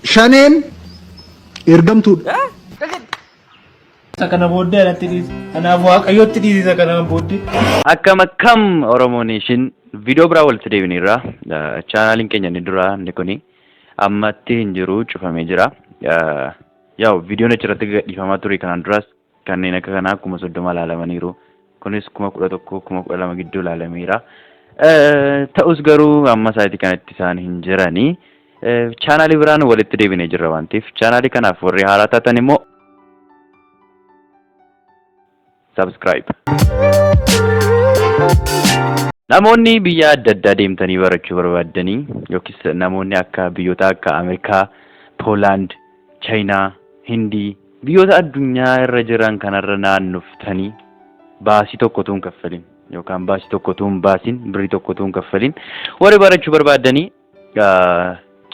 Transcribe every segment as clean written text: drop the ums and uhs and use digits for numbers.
Shaneen ergamtuudha. Sakana booddee alatti dhiise. Kanaaf waaqayyotti dhiise sakana booddee. Akkam Oromoo Nation video biraa walitti deebinirra. Chaanaliin keenya inni dura inni kuni ammatti hin jiru cufamee jira. Yaa'u viidiyoon achirratti gadhiifamaa ture kanaan duras kanneen akka kanaa 30 ilaalamaniiru. Kunis 11,000 12,000 gidduu ilaalameera. Ta'us garuu amma sa'aatii kanatti isaan hin jiranii. Chaanalii biraan walitti deebinee jirra waan ta'eef chaanalii kanaaf warri haaraa taatan immoo subscribe. Namoonni biyya adda addaa deemtanii barachuu barbaadanii yookiis namoonni akka biyyoota akka Ameerikaa, Poolaand, Chaayinaa, Hindii biyyoota addunyaa irra jiran kanarra naannoftanii baasii tokko tuun kaffalin yookaan baasii tokko tuun baasin birrii tokko tuun kaffalin warri barachuu barbaadanii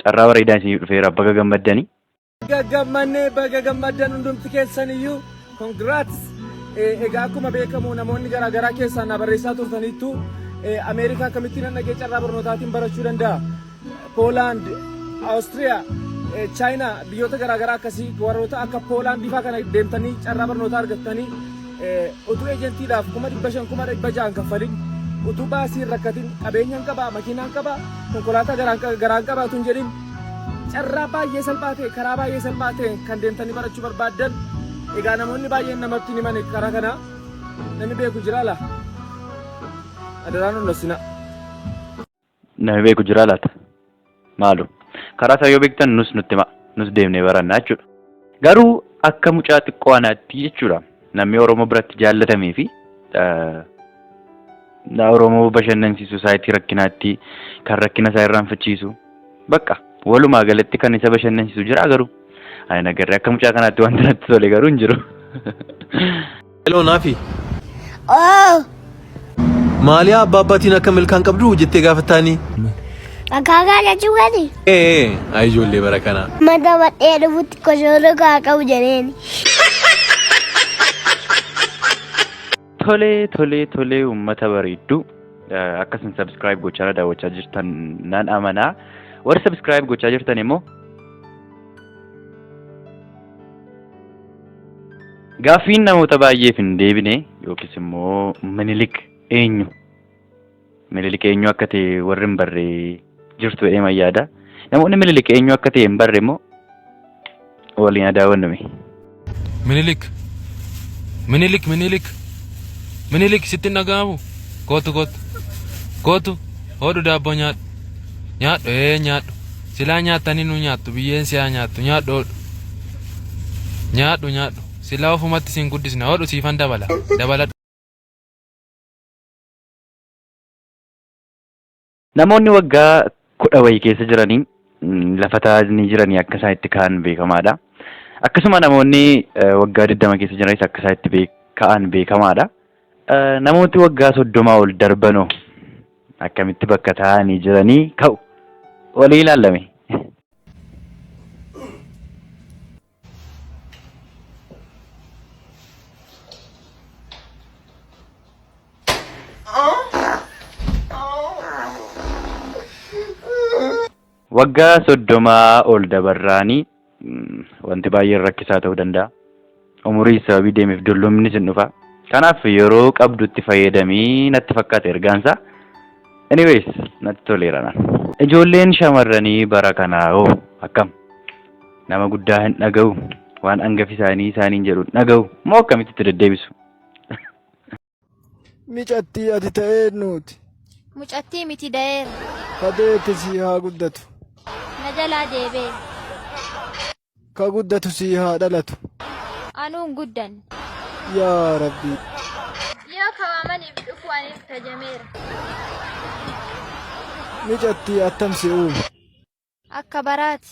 carraa bareedaa isin dhufeera baga gammaddanii. Baga gammaddan hundumti keessan iyyuu congrats. Egaa akkuma beekamu namoonni garaa garaa keessaa na barreessaa turtaniittu Ameerikaa akkamittiin dhaqee carraa barnootaatiin barachuu danda'a. Poolaand, Awustiriyaa, Chaayinaa biyyoota garaa garaa akkasii warroota akka Poolaandii fa'aa kana deemtanii carraa barnootaa argattanii utuu eejentiidhaaf 500 600 kaffalin utuu baasii hin rakkatin qabeenyaan qabaa makiinaan qabaa konkolaataa garaan qabaatu hin jedhin carraa baay'ee salphaa ta'e karaa baay'ee salphaa ta'e kan deemtanii barachuu barbaaddan egaa namoonni baay'een namatti himan karaa kana namni beeku jira laa adaraan hundassina namni beeku jira laata maalu karaa isaa yoo beektan nus nutti hima nus deemnee barannaa jechuudha garuu akka mucaa xiqqoo anaatti jechuudha namni Oromoo biratti jaallatamee fi Oromoo bashannansiisu saayitii rakkinaatti kan rakkina isaa irraanfachiisu bakka walumaa galatti kan isa bashannansiisu jira garuu ay nagarree akka mucaa kanaatti wanta natti tole garuu hin jiru. Hello Naafi. Maaliyaa abbaatiin akka milkaan qabdu jettee gaafattanii? Akaakaa jechuu gadi? Ay ijoollee bara kanaa. Mata badhee dhufutti koshoroo kaa qabu jedheeni. Tole uummata bareedduu akkasuma subscribe gochaa daawwachaa jirtan nan amanaa. Warri subscribe gochaa jirtan immoo gaaffiin namoota baay'eef hin deebine yookiis immoo Minilik eenyu akka ta'e warri hin barre jirtu jedhee mayyaada. Namoonni Minilik eenyu akka ta'e hin barre immoo waliin adaawwannume. Minilik sitti nagaamu kootu hodhu daabboo nyaadhu nyaadhu silaa nyaatanii nu nyaattu biyyeen siyaa nyaattu nyaadhu silaa ofumatti siin guddisna hodhu siifan dabala. Namoonni waggaa 10 wayii keessa jiranii lafa taa'anii jiranii akka isaan itti ka'an beekamaadha. Akkasuma namoonni waggaa 20 keessa jiranis akka isaan itti ka'an beekamaadha. Namooti waggaa 30 ol darbanoo akkamitti bakka taa'anii jiranii ka'u walii ilaalame. Waggaa 30 ol dabarraanii wanti baay'ee rakkisaa ta'uu danda'a. Umurii sababii deemeef dullumni sin dhufa. Kanaaf yeroo qabdutti fayyadamii natti fakkaata ergaansa. Anyways natti toleera. Ijoolleen shamarranii bara kanaa hoo akkam nama guddaa hin dhaga'u waan hangafi isaaniin jedhu dhaga'u moo akkamitti itti deddeebisu? Micattii ati ta'ee nuti. Mucattii miti da'eera. Kadeetti sii haa guddatu. Na jalaa deebee. Ka guddatu sii haa dhalatu. Anuun guddan. Yaa Rabbi. Yoo kawaamaniif dhufu anis tajameera. Micattii attam si uume. Akka baraati.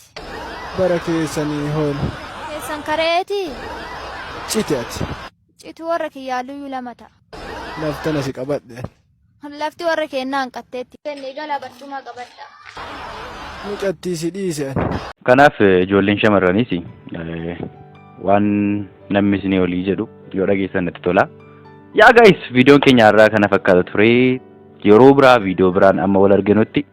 Bara keessanii hoolu. Keessan kareetii? Citi ati. Citu warra kiyyaaluyyuu lama ta'a. Laftana si qabadhe. Lafti warra kennaa hanqatteetti. Kennee galaa barcumaa qabadha. Micattii si dhiise ani. Kanaaf ijoolleen shamarraniis waan namni isinii olii jedhu yoo dhageessan natti tola. Yaa guys viidiyoon keenya irraa kana fakkaata ture. Yeroo biraa viidiyoo biraan amma wal arginutti